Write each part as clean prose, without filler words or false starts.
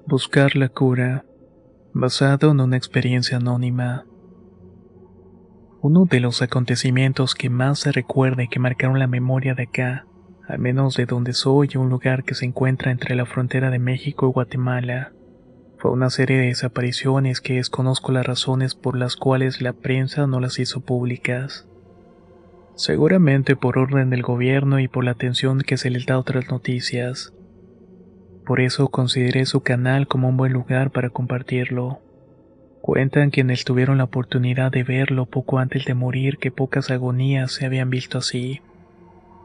Buscar la cura, basado en una experiencia anónima. Uno de los acontecimientos que más se recuerda y que marcaron la memoria de acá, al menos de donde soy, un lugar que se encuentra entre la frontera de México y Guatemala, fue una serie de desapariciones que desconozco las razones por las cuales la prensa no las hizo públicas. Seguramente por orden del gobierno y por la atención que se les da a otras noticias. Por eso consideré su canal como un buen lugar para compartirlo. Cuentan quienes tuvieron la oportunidad de verlo poco antes de morir que pocas agonías se habían visto así.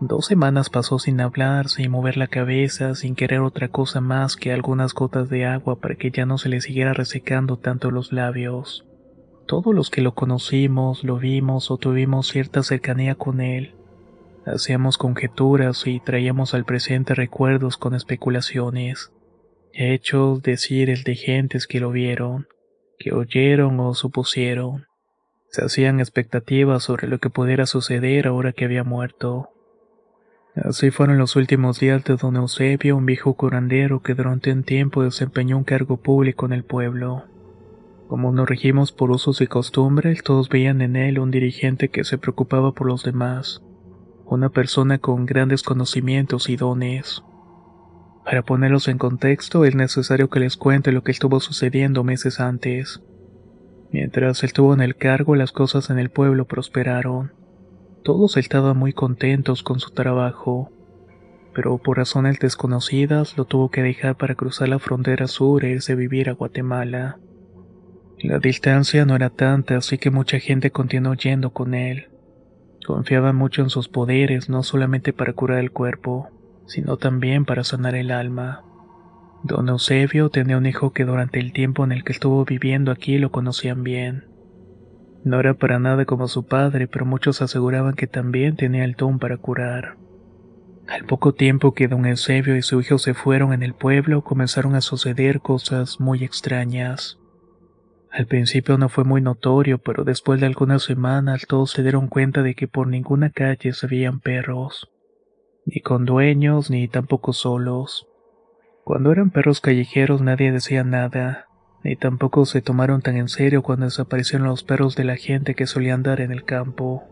2 semanas pasó sin hablar, sin mover la cabeza, sin querer otra cosa más que algunas gotas de agua para que ya no se le siguiera resecando tanto los labios. Todos los que lo conocimos, lo vimos o tuvimos cierta cercanía con él, hacíamos conjeturas y traíamos al presente recuerdos con especulaciones, hechos, decires de gentes que lo vieron, que oyeron o supusieron. Se hacían expectativas sobre lo que pudiera suceder ahora que había muerto. Así fueron los últimos días de don Eusebio, un viejo curandero que durante un tiempo desempeñó un cargo público en el pueblo. Como nos regimos por usos y costumbres, todos veían en él un dirigente que se preocupaba por los demás, una persona con grandes conocimientos y dones. Para ponerlos en contexto, es necesario que les cuente lo que estuvo sucediendo meses antes. Mientras estuvo en el cargo, las cosas en el pueblo prosperaron. Todos estaban muy contentos con su trabajo, pero por razones desconocidas lo tuvo que dejar para cruzar la frontera sur e irse a vivir a Guatemala. La distancia no era tanta, así que mucha gente continuó yendo con él. Confiaba mucho en sus poderes, no solamente para curar el cuerpo, sino también para sanar el alma. Don Eusebio tenía un hijo que durante el tiempo en el que estuvo viviendo aquí lo conocían bien. No era para nada como su padre, pero muchos aseguraban que también tenía el don para curar. Al poco tiempo que don Eusebio y su hijo se fueron en el pueblo, comenzaron a suceder cosas muy extrañas. Al principio no fue muy notorio, pero después de algunas semanas todos se dieron cuenta de que por ninguna calle se veían perros, ni con dueños ni tampoco solos. Cuando eran perros callejeros nadie decía nada, ni tampoco se tomaron tan en serio cuando desaparecieron los perros de la gente que solía andar en el campo.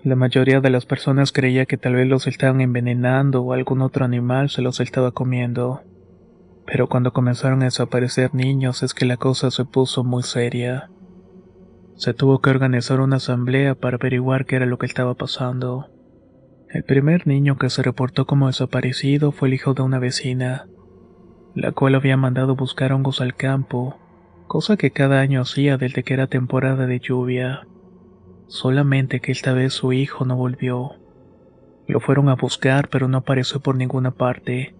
La mayoría de las personas creía que tal vez los estaban envenenando o algún otro animal se los estaba comiendo. Pero cuando comenzaron a desaparecer niños es que la cosa se puso muy seria. Se tuvo que organizar una asamblea para averiguar qué era lo que estaba pasando. El primer niño que se reportó como desaparecido fue el hijo de una vecina, la cual había mandado buscar hongos al campo, cosa que cada año hacía desde que era temporada de lluvia. Solamente que esta vez su hijo no volvió. Lo fueron a buscar, pero no apareció por ninguna parte,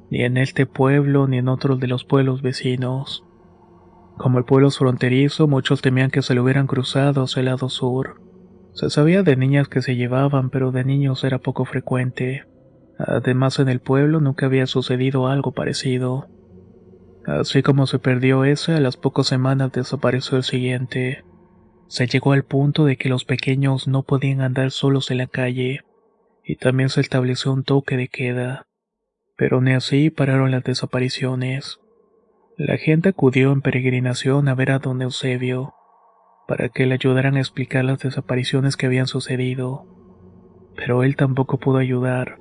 ni en este pueblo ni en otros de los pueblos vecinos. Como el pueblo es fronterizo, muchos temían que se lo hubieran cruzado hacia el lado sur. Se sabía de niñas que se llevaban, pero de niños era poco frecuente. Además, en el pueblo nunca había sucedido algo parecido. Así como se perdió ese, a las pocas semanas desapareció el siguiente. Se llegó al punto de que los pequeños no podían andar solos en la calle, y también se estableció un toque de queda. Pero ni así pararon las desapariciones. La gente acudió en peregrinación a ver a don Eusebio, para que le ayudaran a explicar las desapariciones que habían sucedido. Pero él tampoco pudo ayudar,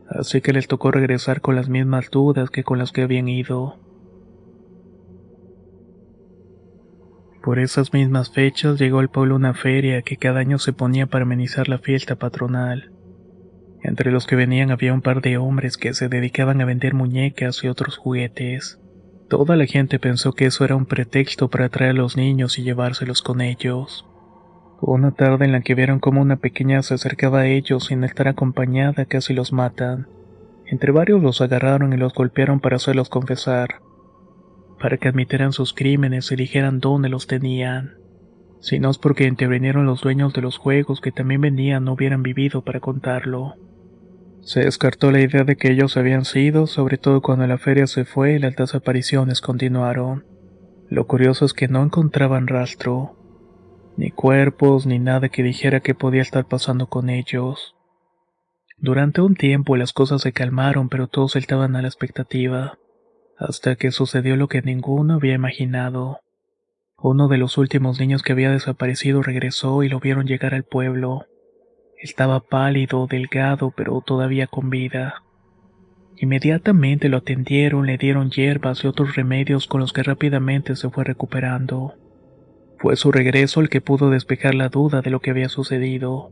así que les tocó regresar con las mismas dudas que con las que habían ido. Por esas mismas fechas llegó al pueblo una feria que cada año se ponía para amenizar la fiesta patronal. Entre los que venían había un par de hombres que se dedicaban a vender muñecas y otros juguetes. Toda la gente pensó que eso era un pretexto para atraer a los niños y llevárselos con ellos. Hubo una tarde en la que vieron cómo una pequeña se acercaba a ellos sin estar acompañada, casi los matan. Entre varios los agarraron y los golpearon para hacerlos confesar, para que admitieran sus crímenes y dijeran dónde los tenían. Si no es porque intervinieron los dueños de los juegos que también venían, no hubieran vivido para contarlo. Se descartó la idea de que ellos habían sido, sobre todo cuando la feria se fue y las desapariciones continuaron. Lo curioso es que no encontraban rastro, ni cuerpos, ni nada que dijera que podía estar pasando con ellos. Durante un tiempo las cosas se calmaron, pero todos estaban a la expectativa. hasta que sucedió lo que ninguno había imaginado. Uno de los últimos niños que había desaparecido regresó y lo vieron llegar al pueblo. Estaba pálido, delgado, pero todavía con vida. Inmediatamente lo atendieron, le dieron hierbas y otros remedios con los que rápidamente se fue recuperando. Fue su regreso el que pudo despejar la duda de lo que había sucedido.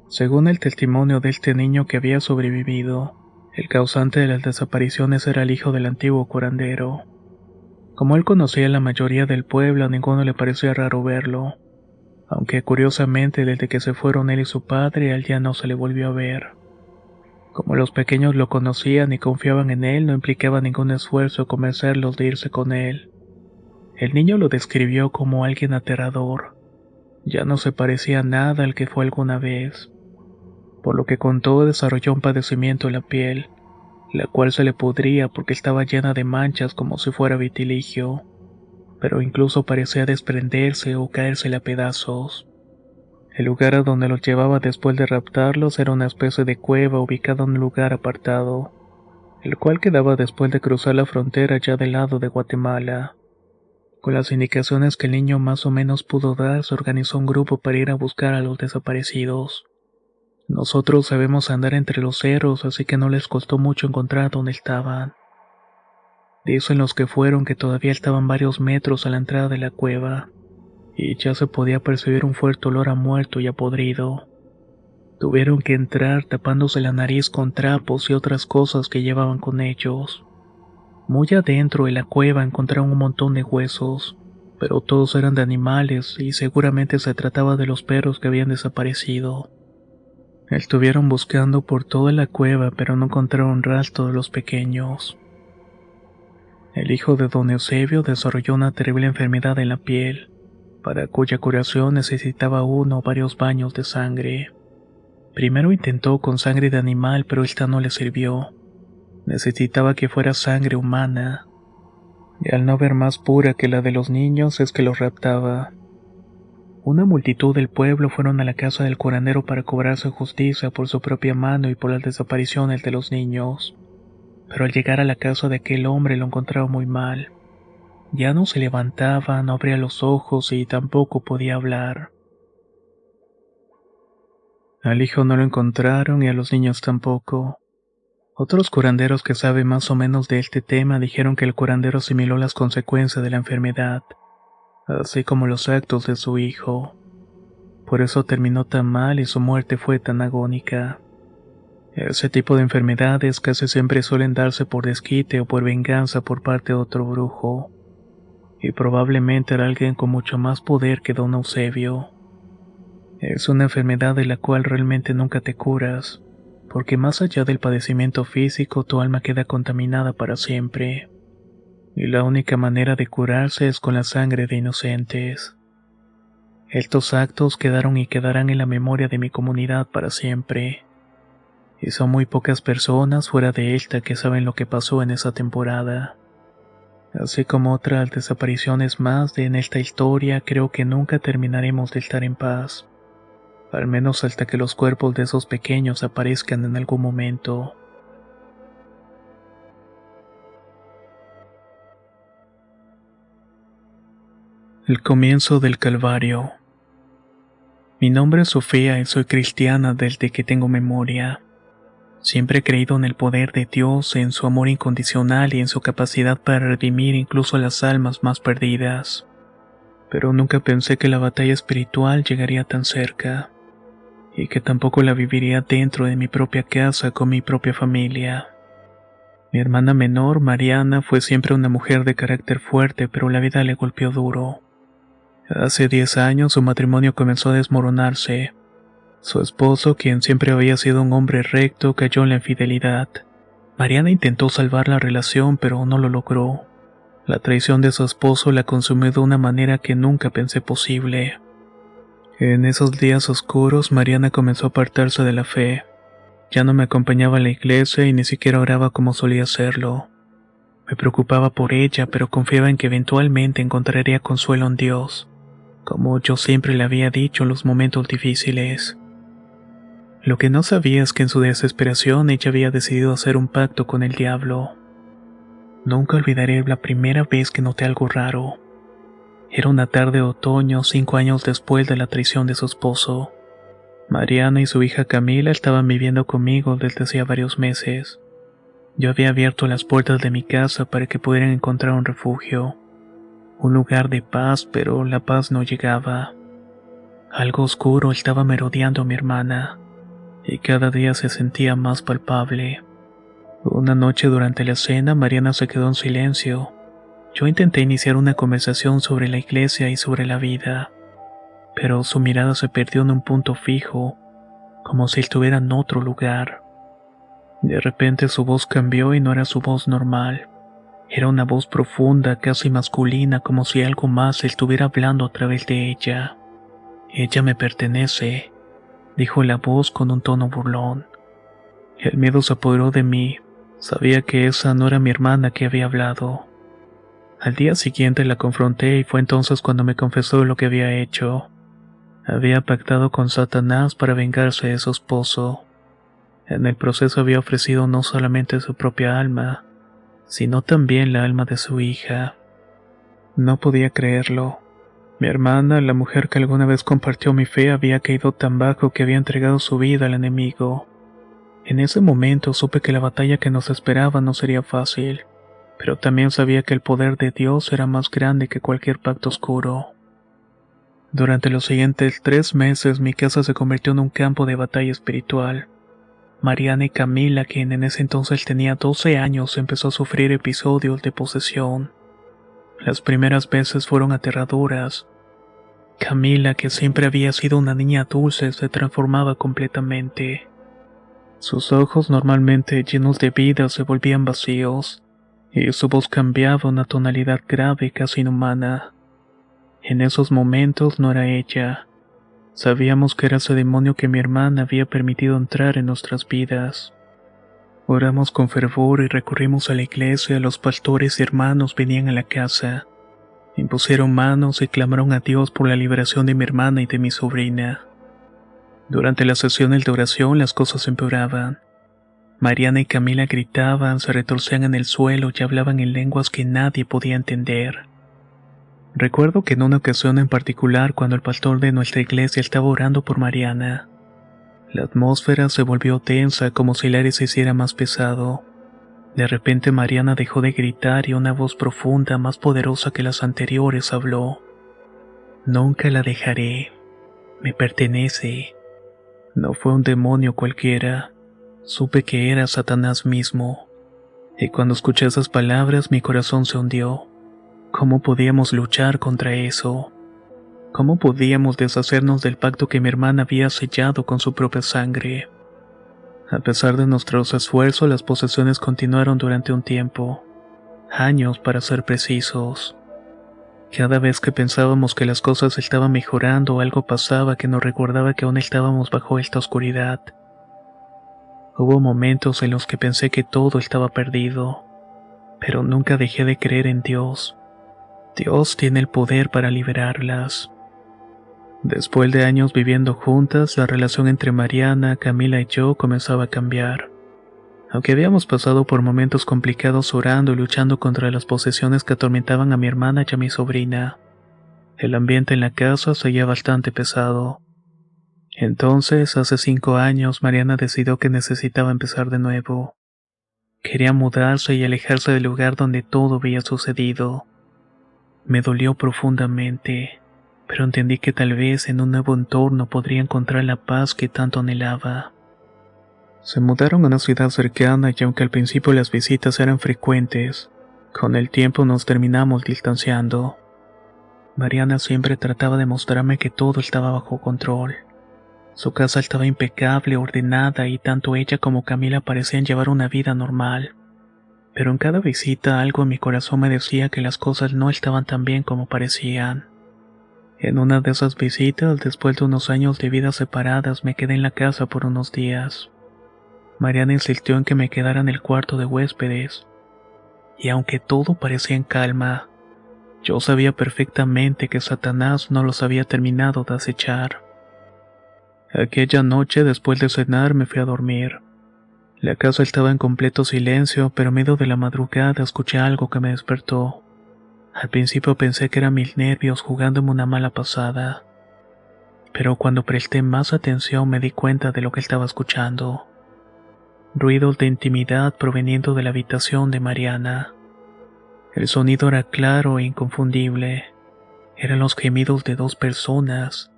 Según el testimonio de este niño que había sobrevivido, el causante de las desapariciones era el hijo del antiguo curandero. Como él conocía a la mayoría del pueblo, a ninguno le parecía raro verlo, aunque curiosamente desde que se fueron él y su padre, a él ya no se le volvió a ver. Como los pequeños lo conocían y confiaban en él, no implicaba ningún esfuerzo convencerlos de irse con él. El niño lo describió como alguien aterrador. Ya no se parecía a nada al que fue alguna vez. Por lo que contó, desarrolló un padecimiento en la piel, la cual se le pudría porque estaba llena de manchas como si fuera vitiligio, pero incluso parecía desprenderse o caérsele a pedazos. El lugar a donde los llevaba después de raptarlos era una especie de cueva ubicada en un lugar apartado, el cual quedaba después de cruzar la frontera ya del lado de Guatemala. Con las indicaciones que el niño más o menos pudo dar, se organizó un grupo para ir a buscar a los desaparecidos. Nosotros sabemos andar entre los cerros, así que no les costó mucho encontrar dónde estaban. Dicen los que fueron que todavía estaban varios metros a la entrada de la cueva, y ya se podía percibir un fuerte olor a muerto y a podrido. Tuvieron que entrar tapándose la nariz con trapos y otras cosas que llevaban con ellos. Muy adentro de la cueva encontraron un montón de huesos, pero todos eran de animales y seguramente se trataba de los perros que habían desaparecido. Estuvieron buscando por toda la cueva, pero no encontraron rastro de los pequeños. El hijo de don Eusebio desarrolló una terrible enfermedad en la piel, para cuya curación necesitaba uno o varios baños de sangre. Primero intentó con sangre de animal, pero esta no le sirvió. Necesitaba que fuera sangre humana, y al no ver más pura que la de los niños es que los raptaba. Una multitud del pueblo fueron a la casa del curandero para cobrarse justicia por su propia mano y por las desapariciones de los niños. Pero al llegar a la casa de aquel hombre lo encontraron muy mal. Ya no se levantaba, no abría los ojos y tampoco podía hablar. Al hijo no lo encontraron y a los niños tampoco. Otros curanderos que saben más o menos de este tema dijeron que el curandero asimiló las consecuencias de la enfermedad, así como los actos de su hijo. Por eso terminó tan mal y su muerte fue tan agónica. Ese tipo de enfermedades casi siempre suelen darse por desquite o por venganza por parte de otro brujo, y probablemente era alguien con mucho más poder que don Eusebio. Es una enfermedad de la cual realmente nunca te curas, porque más allá del padecimiento físico tu alma queda contaminada para siempre, y la única manera de curarse es con la sangre de inocentes. Estos actos quedaron y quedarán en la memoria de mi comunidad para siempre, y son muy pocas personas fuera de esta que saben lo que pasó en esa temporada. Así como otras desapariciones más de en esta historia, creo que nunca terminaremos de estar en paz. Al menos hasta que los cuerpos de esos pequeños aparezcan en algún momento. El comienzo del Calvario. Mi nombre es Sofía y soy cristiana desde que tengo memoria. Siempre he creído en el poder de Dios, en su amor incondicional y en su capacidad para redimir incluso a las almas más perdidas. Pero nunca pensé que la batalla espiritual llegaría tan cerca, y que tampoco la viviría dentro de mi propia casa con mi propia familia. Mi hermana menor, Mariana, fue siempre una mujer de carácter fuerte, pero la vida le golpeó duro. Hace 10 años su matrimonio comenzó a desmoronarse. Su esposo, quien siempre había sido un hombre recto, cayó en la infidelidad. Mariana intentó salvar la relación, pero no lo logró. La traición de su esposo la consumió de una manera que nunca pensé posible. En esos días oscuros, Mariana comenzó a apartarse de la fe. Ya no me acompañaba a la iglesia y ni siquiera oraba como solía hacerlo. Me preocupaba por ella, pero confiaba en que eventualmente encontraría consuelo en Dios, como yo siempre le había dicho en los momentos difíciles. Lo que no sabía es que en su desesperación ella había decidido hacer un pacto con el diablo. Nunca olvidaré la primera vez que noté algo raro. Era una tarde de otoño, 5 años después de la traición de su esposo. Mariana y su hija Camila estaban viviendo conmigo desde hacía varios meses. Yo había abierto las puertas de mi casa para que pudieran encontrar un refugio, un lugar de paz, pero la paz no llegaba. Algo oscuro estaba merodeando a mi hermana, y cada día se sentía más palpable. Una noche durante la cena, Mariana se quedó en silencio. Yo intenté iniciar una conversación sobre la iglesia y sobre la vida, pero su mirada se perdió en un punto fijo, como si estuviera en otro lugar. De repente su voz cambió y no era su voz normal. Era una voz profunda, casi masculina, como si algo más estuviera hablando a través de ella. Ella me pertenece, dijo la voz con un tono burlón. El miedo se apoderó de mí. Sabía que esa no era mi hermana que había hablado. Al día siguiente la confronté y fue entonces cuando me confesó lo que había hecho. Había pactado con Satanás para vengarse de su esposo. En el proceso había ofrecido no solamente su propia alma, sino también la alma de su hija. No podía creerlo. Mi hermana, la mujer que alguna vez compartió mi fe, había caído tan bajo que había entregado su vida al enemigo. En ese momento supe que la batalla que nos esperaba no sería fácil, pero también sabía que el poder de Dios era más grande que cualquier pacto oscuro. Durante los siguientes 3 meses mi casa se convirtió en un campo de batalla espiritual. Mariana y Camila, quien en ese entonces tenía 12 años, empezó a sufrir episodios de posesión. Las primeras veces fueron aterradoras. Camila, que siempre había sido una niña dulce, se transformaba completamente. Sus ojos, normalmente llenos de vida, se volvían vacíos, y su voz cambiaba a una tonalidad grave, casi inhumana. En esos momentos no era ella. Sabíamos que era ese demonio que mi hermana había permitido entrar en nuestras vidas. Oramos con fervor y recurrimos a la iglesia. Los pastores y hermanos venían a la casa. Impusieron manos y clamaron a Dios por la liberación de mi hermana y de mi sobrina. Durante las sesiones de oración las cosas empeoraban. Mariana y Camila gritaban, se retorcían en el suelo y hablaban en lenguas que nadie podía entender. Recuerdo que en una ocasión en particular, cuando el pastor de nuestra iglesia estaba orando por Mariana, la atmósfera se volvió tensa, como si el aire se hiciera más pesado. De repente Mariana dejó de gritar y una voz profunda, más poderosa que las anteriores, habló. Nunca la dejaré. Me pertenece. No fue un demonio cualquiera. Supe que era Satanás mismo. Y cuando escuché esas palabras mi corazón se hundió. ¿Cómo podíamos luchar contra eso? ¿Cómo podíamos deshacernos del pacto que mi hermana había sellado con su propia sangre? A pesar de nuestros esfuerzos, las posesiones continuaron durante un tiempo. Años, para ser precisos. Cada vez que pensábamos que las cosas estaban mejorando, algo pasaba que nos recordaba que aún estábamos bajo esta oscuridad. Hubo momentos en los que pensé que todo estaba perdido, pero nunca dejé de creer en Dios. Dios tiene el poder para liberarlas. Después de años viviendo juntas, la relación entre Mariana, Camila y yo comenzaba a cambiar. Aunque habíamos pasado por momentos complicados orando y luchando contra las posesiones que atormentaban a mi hermana y a mi sobrina, el ambiente en la casa seguía bastante pesado. Entonces, hace 5 años, Mariana decidió que necesitaba empezar de nuevo. Quería mudarse y alejarse del lugar donde todo había sucedido. Me dolió profundamente, pero entendí que tal vez en un nuevo entorno podría encontrar la paz que tanto anhelaba. Se mudaron a una ciudad cercana y aunque al principio las visitas eran frecuentes, con el tiempo nos terminamos distanciando. Mariana siempre trataba de mostrarme que todo estaba bajo control. Su casa estaba impecable, ordenada y tanto ella como Camila parecían llevar una vida normal. Pero en cada visita algo en mi corazón me decía que las cosas no estaban tan bien como parecían. En una de esas visitas, después de unos años de vidas separadas, me quedé en la casa por unos días. Mariana insistió en que me quedara en el cuarto de huéspedes. Y aunque todo parecía en calma, yo sabía perfectamente que Satanás no los había terminado de acechar. Aquella noche, después de cenar, me fui a dormir. La casa estaba en completo silencio, pero en medio de la madrugada escuché algo que me despertó. Al principio pensé que eran mis nervios jugándome una mala pasada, pero cuando presté más atención me di cuenta de lo que estaba escuchando. Ruidos de intimidad proveniendo de la habitación de Mariana. El sonido era claro e inconfundible. Eran los gemidos de dos personas.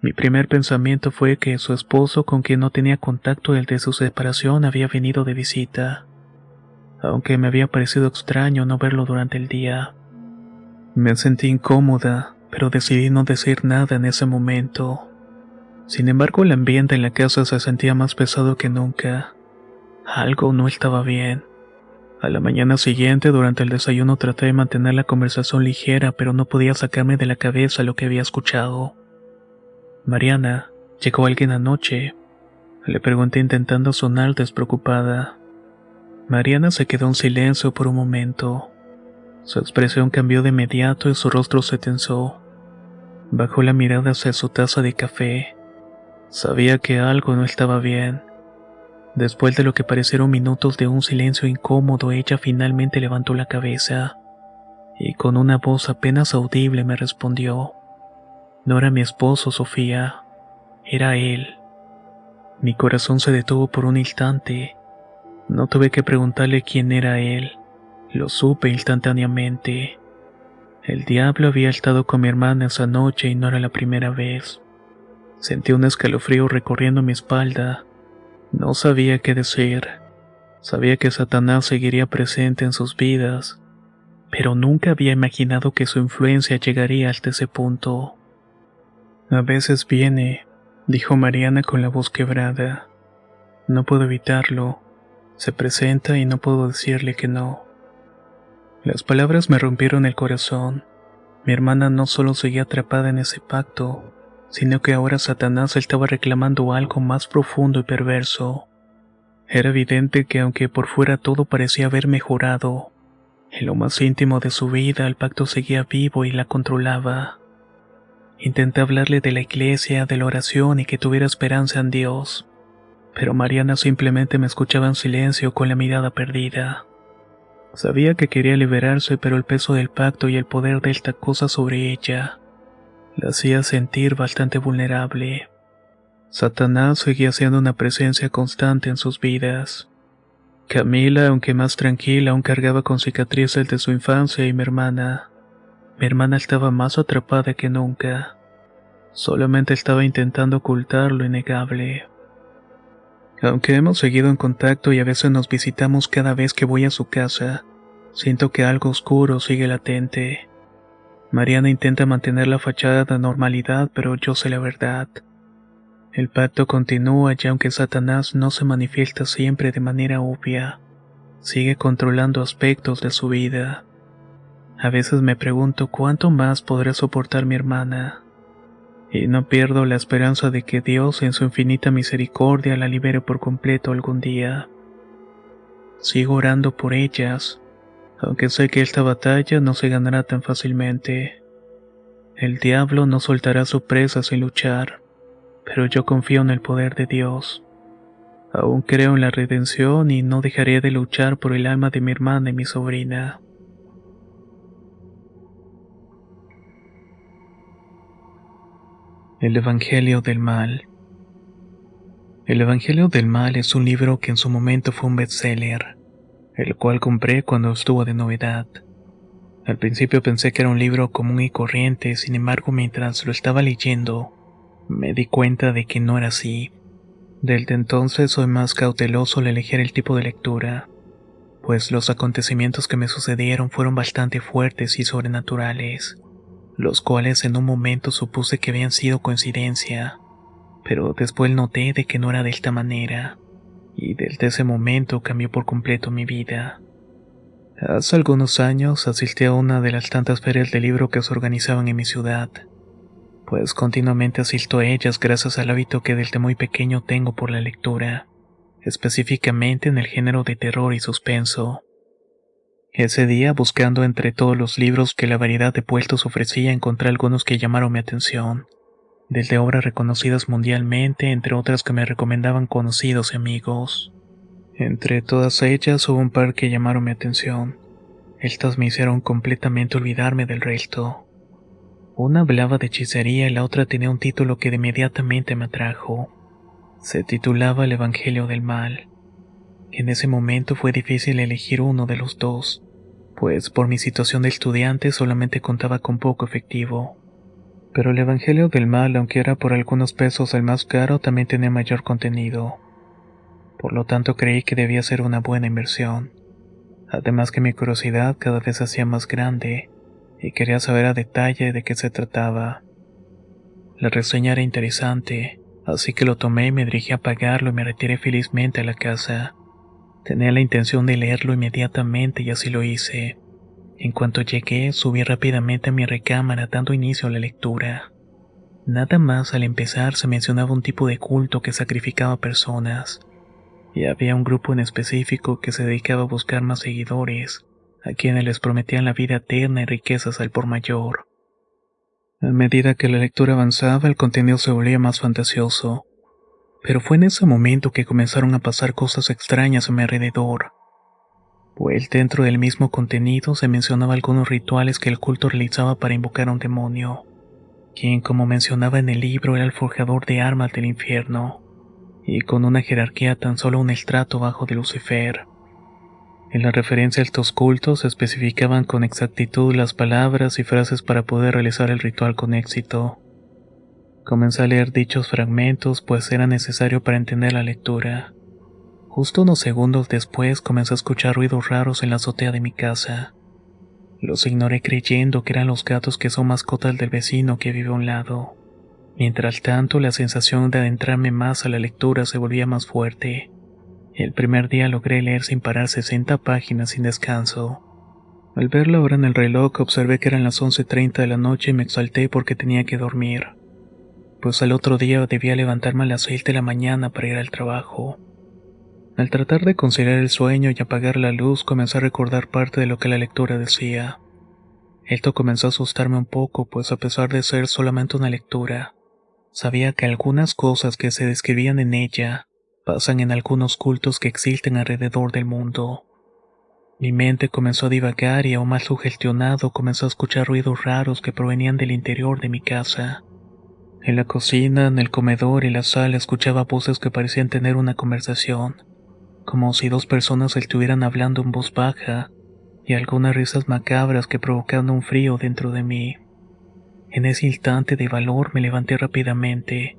Mi primer pensamiento fue que su esposo, con quien no tenía contacto desde su separación, había venido de visita, aunque me había parecido extraño no verlo durante el día. Me sentí incómoda, pero decidí no decir nada en ese momento. Sin embargo, el ambiente en la casa se sentía más pesado que nunca. Algo no estaba bien. A la mañana siguiente, durante el desayuno, traté de mantener la conversación ligera, pero no podía sacarme de la cabeza lo que había escuchado. Mariana, ¿llegó alguien anoche?, le pregunté intentando sonar despreocupada. Mariana se quedó en silencio por un momento. Su expresión cambió de inmediato y su rostro se tensó. Bajó la mirada hacia su taza de café. Sabía que algo no estaba bien. Después de lo que parecieron minutos de un silencio incómodo, ella finalmente levantó la cabeza y con una voz apenas audible me respondió. No era mi esposo, Sofía. Era él. Mi corazón se detuvo por un instante. No tuve que preguntarle quién era él. Lo supe instantáneamente. El diablo había estado con mi hermana esa noche y no era la primera vez. Sentí un escalofrío recorriendo mi espalda. No sabía qué decir. Sabía que Satanás seguiría presente en sus vidas, pero nunca había imaginado que su influencia llegaría hasta ese punto. A veces viene, dijo Mariana con la voz quebrada. No puedo evitarlo. Se presenta y no puedo decirle que no. Las palabras me rompieron el corazón. Mi hermana no solo seguía atrapada en ese pacto, sino que ahora Satanás estaba reclamando algo más profundo y perverso. Era evidente que aunque por fuera todo parecía haber mejorado, en lo más íntimo de su vida el pacto seguía vivo y la controlaba. Intenté hablarle de la iglesia, de la oración y que tuviera esperanza en Dios, pero Mariana simplemente me escuchaba en silencio con la mirada perdida. Sabía que quería liberarse, pero el peso del pacto y el poder de esta cosa sobre ella la hacía sentir bastante vulnerable. Satanás seguía siendo una presencia constante en sus vidas. Camila, aunque más tranquila, aún cargaba con cicatrices de su infancia, y mi hermana estaba más atrapada que nunca. Solamente estaba intentando ocultar lo innegable. Aunque hemos seguido en contacto y a veces nos visitamos cada vez que voy a su casa, siento que algo oscuro sigue latente. Mariana intenta mantener la fachada de normalidad, pero yo sé la verdad. El pacto continúa y aunque Satanás no se manifiesta siempre de manera obvia, sigue controlando aspectos de su vida. A veces me pregunto cuánto más podrá soportar mi hermana. Y no pierdo la esperanza de que Dios en su infinita misericordia la libere por completo algún día. Sigo orando por ellas, aunque sé que esta batalla no se ganará tan fácilmente. El diablo no soltará su presa sin luchar, pero yo confío en el poder de Dios. Aún creo en la redención y no dejaré de luchar por el alma de mi hermana y mi sobrina. El Evangelio del Mal. El Evangelio del Mal es un libro que en su momento fue un bestseller, el cual compré cuando estuvo de novedad. Al principio pensé que era un libro común y corriente, sin embargo mientras lo estaba leyendo, me di cuenta de que no era así. Desde entonces soy más cauteloso al elegir el tipo de lectura, pues los acontecimientos que me sucedieron fueron bastante fuertes y sobrenaturales, los cuales en un momento supuse que habían sido coincidencia, pero después noté de que no era de esta manera, y desde ese momento cambió por completo mi vida. Hace algunos años asistí a una de las tantas ferias de libro que se organizaban en mi ciudad, pues continuamente asisto a ellas gracias al hábito que desde muy pequeño tengo por la lectura, específicamente en el género de terror y suspenso. Ese día, buscando entre todos los libros que la variedad de puestos ofrecía, encontré algunos que llamaron mi atención, desde obras reconocidas mundialmente, entre otras que me recomendaban conocidos y amigos. Entre todas ellas hubo un par que llamaron mi atención. Estas me hicieron completamente olvidarme del resto. Una hablaba de hechicería y la otra tenía un título que de inmediatamente me atrajo. Se titulaba El Evangelio del Mal. En ese momento fue difícil elegir uno de los dos, pues por mi situación de estudiante solamente contaba con poco efectivo. Pero el Evangelio del Mal, aunque era por algunos pesos el más caro, también tenía mayor contenido. Por lo tanto creí que debía ser una buena inversión. Además que mi curiosidad cada vez se hacía más grande, y quería saber a detalle de qué se trataba. La reseña era interesante, así que lo tomé y me dirigí a pagarlo y me retiré felizmente a la casa. Tenía la intención de leerlo inmediatamente y así lo hice. En cuanto llegué, subí rápidamente a mi recámara dando inicio a la lectura. Nada más al empezar se mencionaba un tipo de culto que sacrificaba personas, y había un grupo en específico que se dedicaba a buscar más seguidores, a quienes les prometían la vida eterna y riquezas al por mayor. A medida que la lectura avanzaba, el contenido se volvía más fantasioso, pero fue en ese momento que comenzaron a pasar cosas extrañas a mi alrededor. Pues dentro del mismo contenido se mencionaba algunos rituales que el culto realizaba para invocar a un demonio, quien, como mencionaba en el libro, era el forjador de armas del infierno, y con una jerarquía tan solo un estrato bajo de Lucifer. En la referencia a estos cultos se especificaban con exactitud las palabras y frases para poder realizar el ritual con éxito. Comencé a leer dichos fragmentos, pues era necesario para entender la lectura. Justo unos segundos después comencé a escuchar ruidos raros en la azotea de mi casa. Los ignoré creyendo que eran los gatos que son mascotas del vecino que vive a un lado. Mientras tanto, la sensación de adentrarme más a la lectura se volvía más fuerte. El primer día logré leer sin parar 60 páginas sin descanso. Al ver la hora en el reloj observé que eran las 11:30 de la noche y me exalté porque tenía que dormir, pues al otro día debía levantarme a las 6 de la mañana para ir al trabajo. Al tratar de conciliar el sueño y apagar la luz, comencé a recordar parte de lo que la lectura decía. Esto comenzó a asustarme un poco, pues a pesar de ser solamente una lectura, sabía que algunas cosas que se describían en ella pasan en algunos cultos que existen alrededor del mundo. Mi mente comenzó a divagar y aún más sugestionado comenzó a escuchar ruidos raros que provenían del interior de mi casa. En la cocina, en el comedor y la sala escuchaba voces que parecían tener una conversación, como si dos personas estuvieran hablando en voz baja, y algunas risas macabras que provocaban un frío dentro de mí. En ese instante de valor me levanté rápidamente,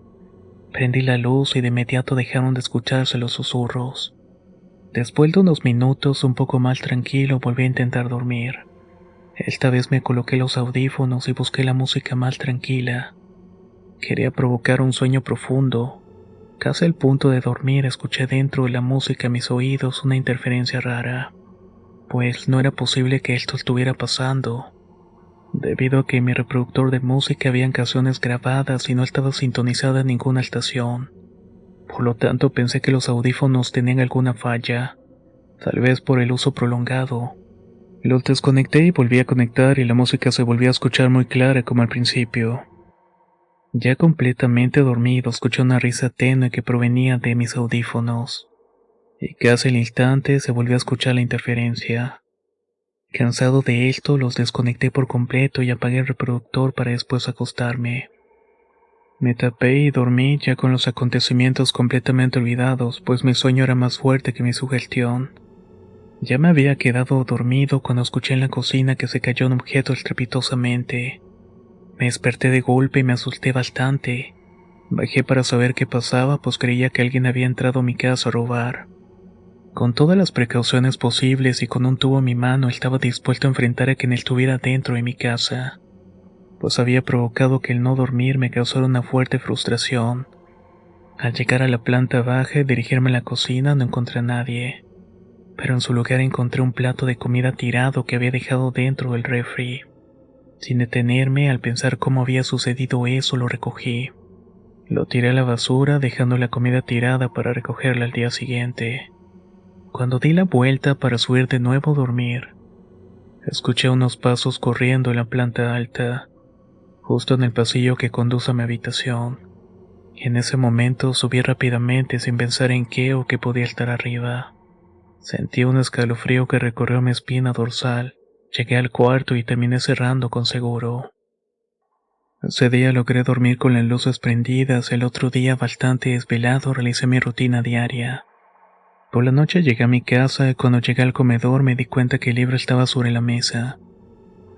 prendí la luz y de inmediato dejaron de escucharse los susurros. Después de unos minutos, un poco más tranquilo, volví a intentar dormir. Esta vez me coloqué los audífonos y busqué la música más tranquila. Quería provocar un sueño profundo. Casi al punto de dormir, escuché dentro de la música a mis oídos una interferencia rara, pues no era posible que esto estuviera pasando, debido a que en mi reproductor de música habían canciones grabadas y no estaba sintonizada en ninguna estación. Por lo tanto pensé que los audífonos tenían alguna falla, tal vez por el uso prolongado. Los desconecté y volví a conectar y la música se volvió a escuchar muy clara como al principio. Ya completamente dormido escuché una risa tenue que provenía de mis audífonos, y casi al instante se volvió a escuchar la interferencia. Cansado de esto, los desconecté por completo y apagué el reproductor para después acostarme. Me tapé y dormí ya con los acontecimientos completamente olvidados, pues mi sueño era más fuerte que mi sugestión. Ya me había quedado dormido cuando escuché en la cocina que se cayó un objeto estrepitosamente. Me desperté de golpe y me asusté bastante. Bajé para saber qué pasaba, pues creía que alguien había entrado a mi casa a robar. Con todas las precauciones posibles y con un tubo en mi mano estaba dispuesto a enfrentar a quien estuviera dentro de mi casa, pues había provocado que el no dormir me causara una fuerte frustración. Al llegar a la planta baja y dirigirme a la cocina no encontré a nadie, pero en su lugar encontré un plato de comida tirado que había dejado dentro del refri. Sin detenerme, al pensar cómo había sucedido eso, lo recogí. Lo tiré a la basura, dejando la comida tirada para recogerla al día siguiente. Cuando di la vuelta para subir de nuevo a dormir, escuché unos pasos corriendo en la planta alta, justo en el pasillo que conduce a mi habitación. En ese momento subí rápidamente sin pensar en qué o qué podía estar arriba. Sentí un escalofrío que recorrió mi espina dorsal. Llegué al cuarto y terminé cerrando con seguro. Ese día logré dormir con las luces prendidas. El otro día, bastante desvelado, realicé mi rutina diaria. Por la noche llegué a mi casa y cuando llegué al comedor me di cuenta que el libro estaba sobre la mesa.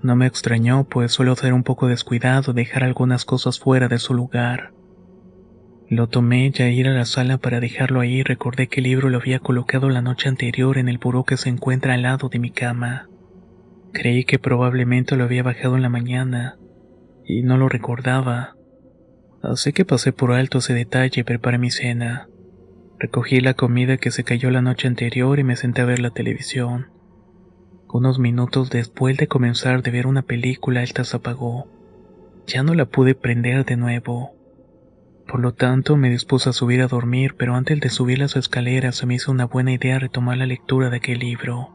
No me extrañó, pues suelo ser un poco descuidado y dejar algunas cosas fuera de su lugar. Lo tomé y al ir a la sala para dejarlo ahí recordé que el libro lo había colocado la noche anterior en el buró que se encuentra al lado de mi cama. Creí que probablemente lo había bajado en la mañana y no lo recordaba. Así que pasé por alto ese detalle y preparé mi cena. Recogí la comida que se cayó la noche anterior y me senté a ver la televisión. Unos minutos después de comenzar de ver una película, esta se apagó. Ya no la pude prender de nuevo. Por lo tanto, me dispuse a subir a dormir, pero antes de subir las escaleras se me hizo una buena idea retomar la lectura de aquel libro.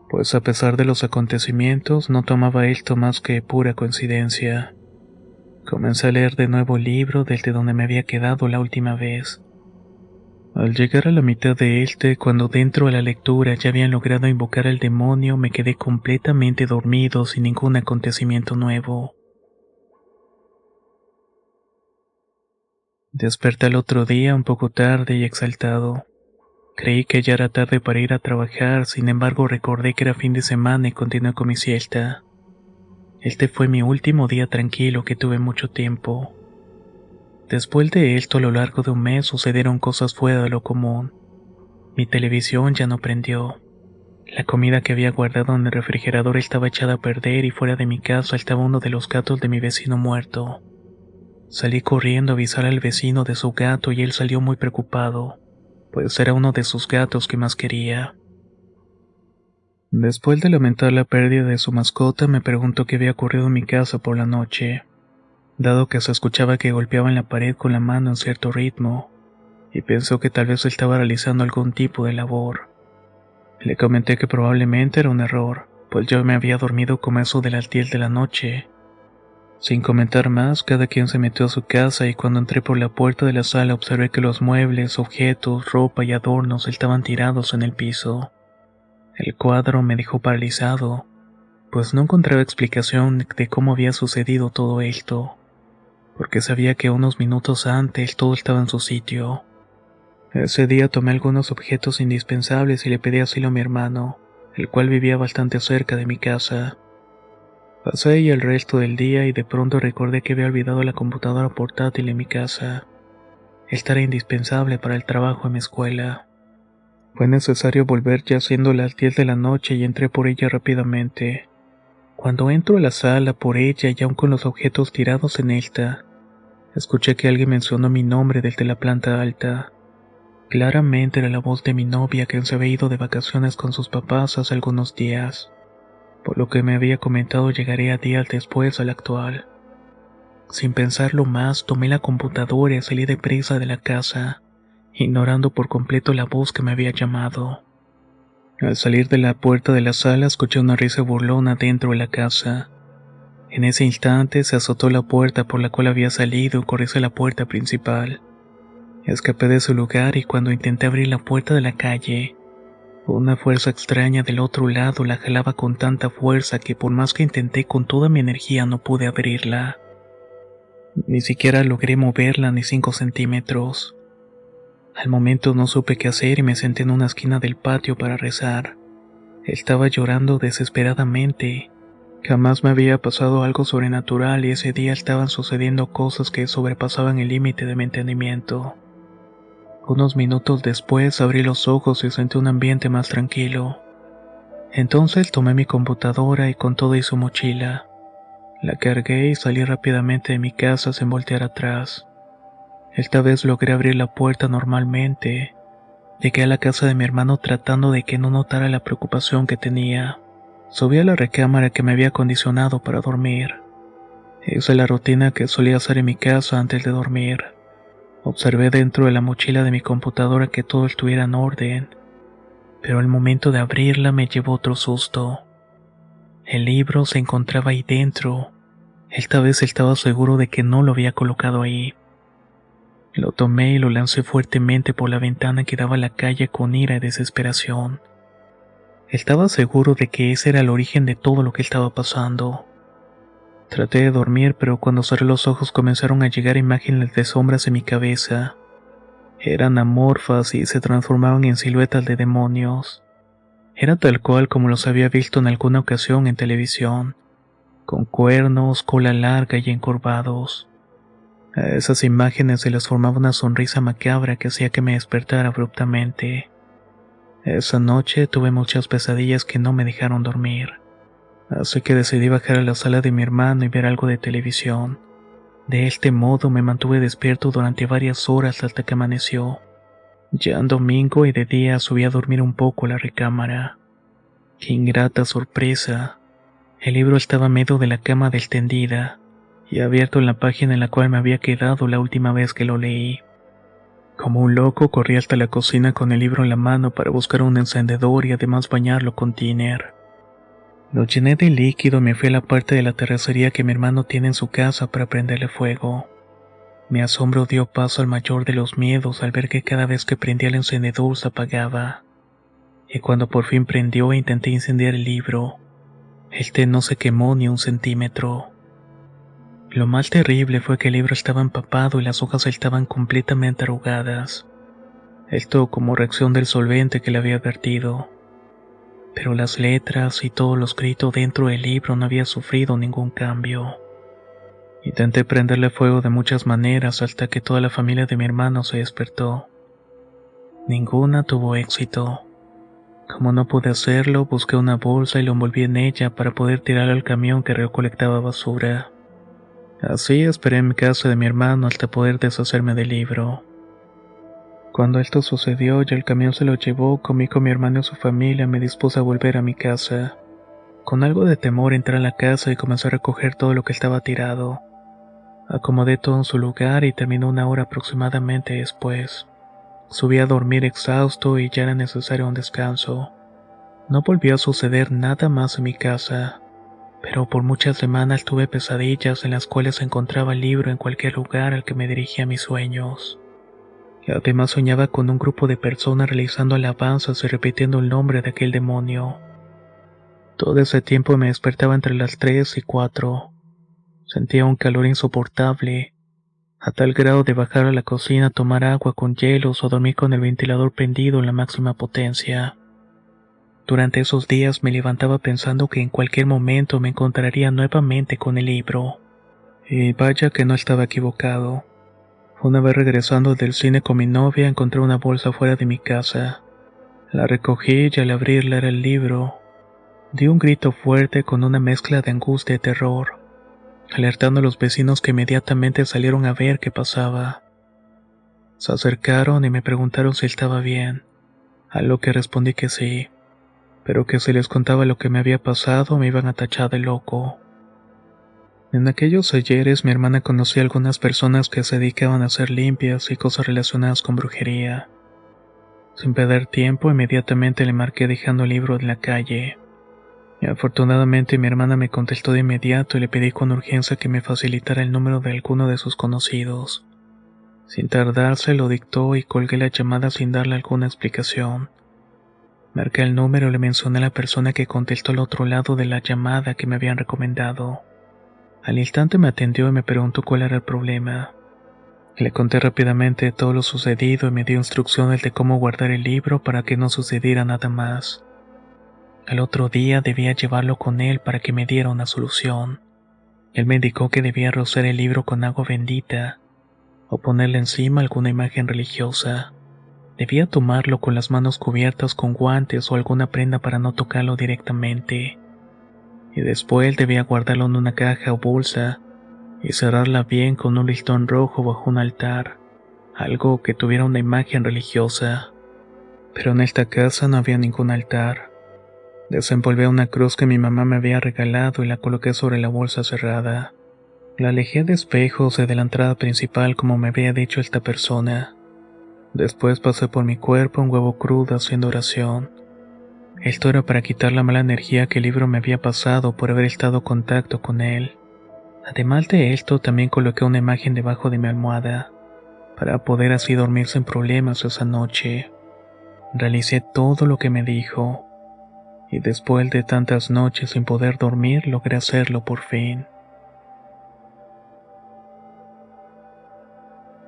Pues a pesar de los acontecimientos, no tomaba esto más que pura coincidencia. Comencé a leer de nuevo el libro desde donde me había quedado la última vez. Al llegar a la mitad de este, cuando dentro de la lectura ya habían logrado invocar al demonio, me quedé completamente dormido sin ningún acontecimiento nuevo. Desperté al otro día un poco tarde y exaltado. Creí que ya era tarde para ir a trabajar, sin embargo recordé que era fin de semana y continué con mi siesta. Este fue mi último día tranquilo que tuve mucho tiempo. Después de esto, a lo largo de un mes sucedieron cosas fuera de lo común. Mi televisión ya no prendió. La comida que había guardado en el refrigerador estaba echada a perder y fuera de mi casa estaba uno de los gatos de mi vecino muerto. Salí corriendo a avisar al vecino de su gato y él salió muy preocupado, pues era uno de sus gatos que más quería. Después de lamentar la pérdida de su mascota, me preguntó qué había ocurrido en mi casa por la noche, dado que se escuchaba que golpeaba en la pared con la mano en cierto ritmo, y pensó que tal vez estaba realizando algún tipo de labor. Le comenté que probablemente era un error, pues yo me había dormido como eso de las 10 de la noche. Sin comentar más, cada quien se metió a su casa y cuando entré por la puerta de la sala observé que los muebles, objetos, ropa y adornos estaban tirados en el piso. El cuadro me dejó paralizado, pues no encontraba explicación de cómo había sucedido todo esto, porque sabía que unos minutos antes todo estaba en su sitio. Ese día tomé algunos objetos indispensables y le pedí asilo a mi hermano, el cual vivía bastante cerca de mi casa. Pasé ahí el resto del día y de pronto recordé que había olvidado la computadora portátil en mi casa. Esta era indispensable para el trabajo en mi escuela. Fue necesario volver ya siendo las 10 de la noche y entré por ella rápidamente. Cuando entro a la sala por ella y aún con los objetos tirados en esta, escuché que alguien mencionó mi nombre desde la planta alta. Claramente era la voz de mi novia que se había ido de vacaciones con sus papás hace algunos días. Por lo que me había comentado llegaría días después al actual. Sin pensarlo más, tomé la computadora y salí deprisa de la casa, ignorando por completo la voz que me había llamado. Al salir de la puerta de la sala escuché una risa burlona dentro de la casa. En ese instante se azotó la puerta por la cual había salido y corrí hacia la puerta principal. Escapé de su lugar y cuando intenté abrir la puerta de la calle, una fuerza extraña del otro lado la jalaba con tanta fuerza que por más que intenté con toda mi energía no pude abrirla. Ni siquiera logré moverla ni 5 centímetros. Al momento no supe qué hacer y me senté en una esquina del patio para rezar. Estaba llorando desesperadamente. Jamás me había pasado algo sobrenatural y ese día estaban sucediendo cosas que sobrepasaban el límite de mi entendimiento. Unos minutos después abrí los ojos y sentí un ambiente más tranquilo. Entonces tomé mi computadora y con todo y su mochila. La cargué y salí rápidamente de mi casa sin voltear atrás. Esta vez logré abrir la puerta normalmente. Llegué a la casa de mi hermano tratando de que no notara la preocupación que tenía. Subí a la recámara que me había acondicionado para dormir. Hice la rutina que solía hacer en mi casa antes de dormir. Observé dentro de la mochila de mi computadora que todo estuviera en orden, pero al momento de abrirla me llevó otro susto. El libro se encontraba ahí dentro. Esta vez estaba seguro de que no lo había colocado ahí. Lo tomé y lo lancé fuertemente por la ventana que daba a la calle con ira y desesperación. Estaba seguro de que ese era el origen de todo lo que estaba pasando. Traté de dormir, pero cuando cerré los ojos comenzaron a llegar imágenes de sombras en mi cabeza. Eran amorfas y se transformaban en siluetas de demonios. Era tal cual como los había visto en alguna ocasión en televisión, con cuernos, cola larga y encorvados. A esas imágenes se les formaba una sonrisa macabra que hacía que me despertara abruptamente. Esa noche tuve muchas pesadillas que no me dejaron dormir, así que decidí bajar a la sala de mi hermano y ver algo de televisión. De este modo me mantuve despierto durante varias horas hasta que amaneció. Ya en domingo y de día subí a dormir un poco a la recámara. Qué ingrata sorpresa. El libro estaba a medio de la cama extendida y abierto en la página en la cual me había quedado la última vez que lo leí. Como un loco corrí hasta la cocina con el libro en la mano para buscar un encendedor y además bañarlo con tiner. Lo llené de líquido y me fui a la parte de la terracería que mi hermano tiene en su casa para prenderle fuego. Mi asombro dio paso al mayor de los miedos al ver que cada vez que prendía el encendedor se apagaba. Y cuando por fin prendió e intenté incendiar el libro, el té no se quemó ni un centímetro. Lo más terrible fue que el libro estaba empapado y las hojas estaban completamente arrugadas. Esto como reacción del solvente que le había vertido. Pero las letras y todo lo escrito dentro del libro no había sufrido ningún cambio. Intenté prenderle fuego de muchas maneras hasta que toda la familia de mi hermano se despertó. Ninguna tuvo éxito. Como no pude hacerlo, busqué una bolsa y lo envolví en ella para poder tirarla al camión que recolectaba basura. Así esperé en mi casa de mi hermano hasta poder deshacerme del libro. Cuando esto sucedió y el camión se lo llevó, comí con mi hermano y su familia y me dispuse a volver a mi casa. Con algo de temor entré a la casa y comencé a recoger todo lo que estaba tirado. Acomodé todo en su lugar y terminó una hora aproximadamente después. Subí a dormir exhausto y ya era necesario un descanso. No volvió a suceder nada más en mi casa, pero por muchas semanas tuve pesadillas en las cuales encontraba el libro en cualquier lugar al que me dirigía mis sueños. Además soñaba con un grupo de personas realizando alabanzas y repitiendo el nombre de aquel demonio. Todo ese tiempo me despertaba entre las 3 y 4. Sentía un calor insoportable, a tal grado de bajar a la cocina a tomar agua con hielos o dormir con el ventilador prendido en la máxima potencia. Durante esos días me levantaba pensando que en cualquier momento me encontraría nuevamente con el libro. Y vaya que no estaba equivocado. Una vez regresando del cine con mi novia encontré una bolsa fuera de mi casa. La recogí y al abrirla era el libro. Di un grito fuerte con una mezcla de angustia y terror, alertando a los vecinos que inmediatamente salieron a ver qué pasaba. Se acercaron y me preguntaron si estaba bien, a lo que respondí que sí, pero que si les contaba lo que me había pasado me iban a tachar de loco. En aquellos ayeres mi hermana conocía a algunas personas que se dedicaban a hacer limpias y cosas relacionadas con brujería. Sin perder tiempo, inmediatamente le marqué dejando el libro en la calle. Y afortunadamente mi hermana me contestó de inmediato y le pedí con urgencia que me facilitara el número de alguno de sus conocidos. Sin tardarse lo dictó y colgué la llamada sin darle alguna explicación. Marqué el número y le mencioné a la persona que contestó al otro lado de la llamada que me habían recomendado. Al instante me atendió y me preguntó cuál era el problema. Le conté rápidamente todo lo sucedido y me dio instrucciones de cómo guardar el libro para que no sucediera nada más. Al otro día debía llevarlo con él para que me diera una solución. Él me indicó que debía rociar el libro con agua bendita o ponerle encima alguna imagen religiosa. Debía tomarlo con las manos cubiertas con guantes o alguna prenda para no tocarlo directamente. Y después debía guardarlo en una caja o bolsa y cerrarla bien con un listón rojo bajo un altar, algo que tuviera una imagen religiosa. Pero en esta casa no había ningún altar. Desenvolví una cruz que mi mamá me había regalado y la coloqué sobre la bolsa cerrada. La alejé de espejos y de la entrada principal como me había dicho esta persona. Después pasé por mi cuerpo un huevo crudo haciendo oración. Esto era para quitar la mala energía que el libro me había pasado por haber estado en contacto con él. Además de esto, también coloqué una imagen debajo de mi almohada, para poder así dormir sin problemas esa noche. Realicé todo lo que me dijo, y después de tantas noches sin poder dormir logré hacerlo por fin.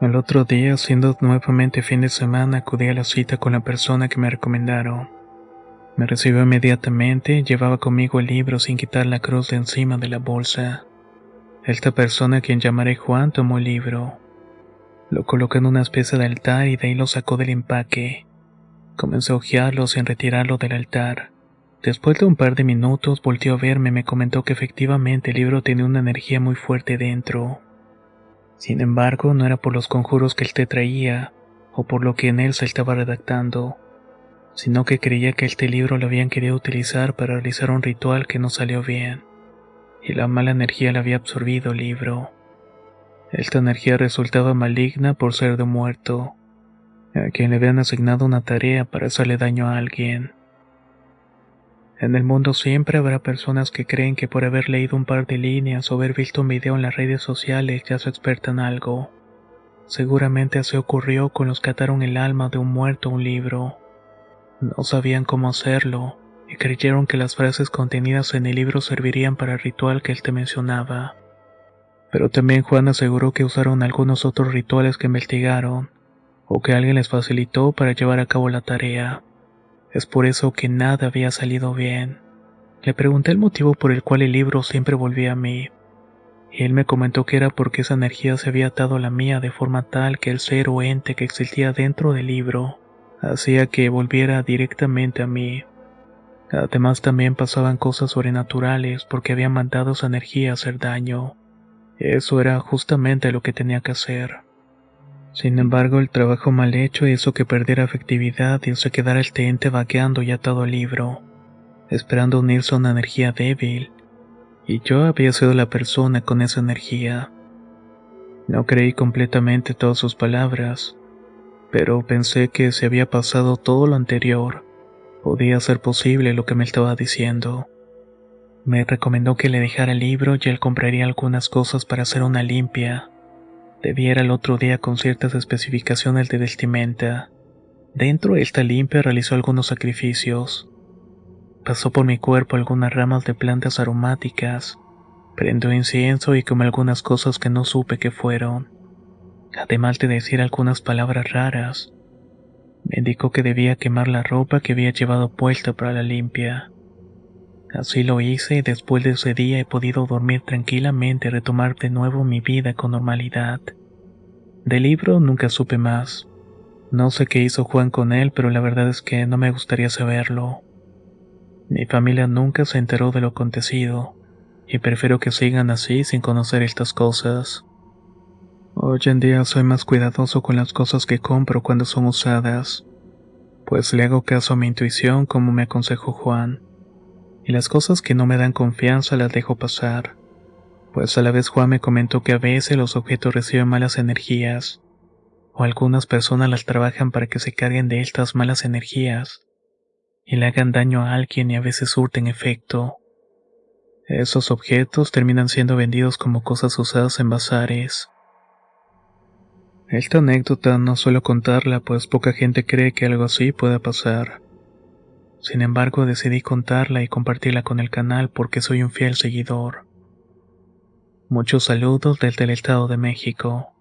El otro día, siendo nuevamente fin de semana, acudí a la cita con la persona que me recomendaron. Me recibió inmediatamente, llevaba conmigo el libro sin quitar la cruz de encima de la bolsa. Esta persona, a quien llamaré Juan, tomó el libro. Lo colocó en una especie de altar y de ahí lo sacó del empaque. Comenzó a hojearlo sin retirarlo del altar. Después de un par de minutos volteó a verme y me comentó que efectivamente el libro tenía una energía muy fuerte dentro. Sin embargo, no era por los conjuros que él te traía, o por lo que en él se estaba redactando, sino que creía que este libro lo habían querido utilizar para realizar un ritual que no salió bien, y la mala energía le había absorbido el libro. Esta energía resultaba maligna por ser de un muerto, a quien le habían asignado una tarea para hacerle daño a alguien. En el mundo siempre habrá personas que creen que por haber leído un par de líneas o haber visto un video en las redes sociales ya se experta en algo. Seguramente así ocurrió con los que ataron el alma de un muerto a un libro. No sabían cómo hacerlo y creyeron que las frases contenidas en el libro servirían para el ritual que él te mencionaba. Pero también Juan aseguró que usaron algunos otros rituales que investigaron o que alguien les facilitó para llevar a cabo la tarea. Es por eso que nada había salido bien. Le pregunté el motivo por el cual el libro siempre volvía a mí, y él me comentó que era porque esa energía se había atado a la mía de forma tal que el ser o ente que existía dentro del libro hacía que volviera directamente a mí. Además también pasaban cosas sobrenaturales porque habían mandado esa energía a hacer daño. Eso era justamente lo que tenía que hacer. Sin embargo, el trabajo mal hecho hizo que perdiera efectividad y se quedara este ente vagueando y atado al libro, esperando unirse a una energía débil, y yo había sido la persona con esa energía. No creí completamente todas sus palabras, pero pensé que si había pasado todo lo anterior, podía ser posible lo que me estaba diciendo. Me recomendó que le dejara el libro y él compraría algunas cosas para hacer una limpia. Debía ir al otro día con ciertas especificaciones de vestimenta. Dentro de esta limpia realizó algunos sacrificios. Pasó por mi cuerpo algunas ramas de plantas aromáticas, prendió incienso y comió algunas cosas que no supe qué fueron, además de decir algunas palabras raras. Me indicó que debía quemar la ropa que había llevado puesta para la limpia. Así lo hice y después de ese día he podido dormir tranquilamente y retomar de nuevo mi vida con normalidad. Del libro nunca supe más. No sé qué hizo Juan con él, pero la verdad es que no me gustaría saberlo. Mi familia nunca se enteró de lo acontecido, y prefiero que sigan así sin conocer estas cosas. Hoy en día soy más cuidadoso con las cosas que compro cuando son usadas, pues le hago caso a mi intuición como me aconsejó Juan, y las cosas que no me dan confianza las dejo pasar, pues a la vez Juan me comentó que a veces los objetos reciben malas energías, o algunas personas las trabajan para que se carguen de estas malas energías, y le hagan daño a alguien y a veces surten efecto. Esos objetos terminan siendo vendidos como cosas usadas en bazares. Esta anécdota no suelo contarla pues poca gente cree que algo así pueda pasar. Sin embargo, decidí contarla y compartirla con el canal porque soy un fiel seguidor. Muchos saludos desde el Estado de México.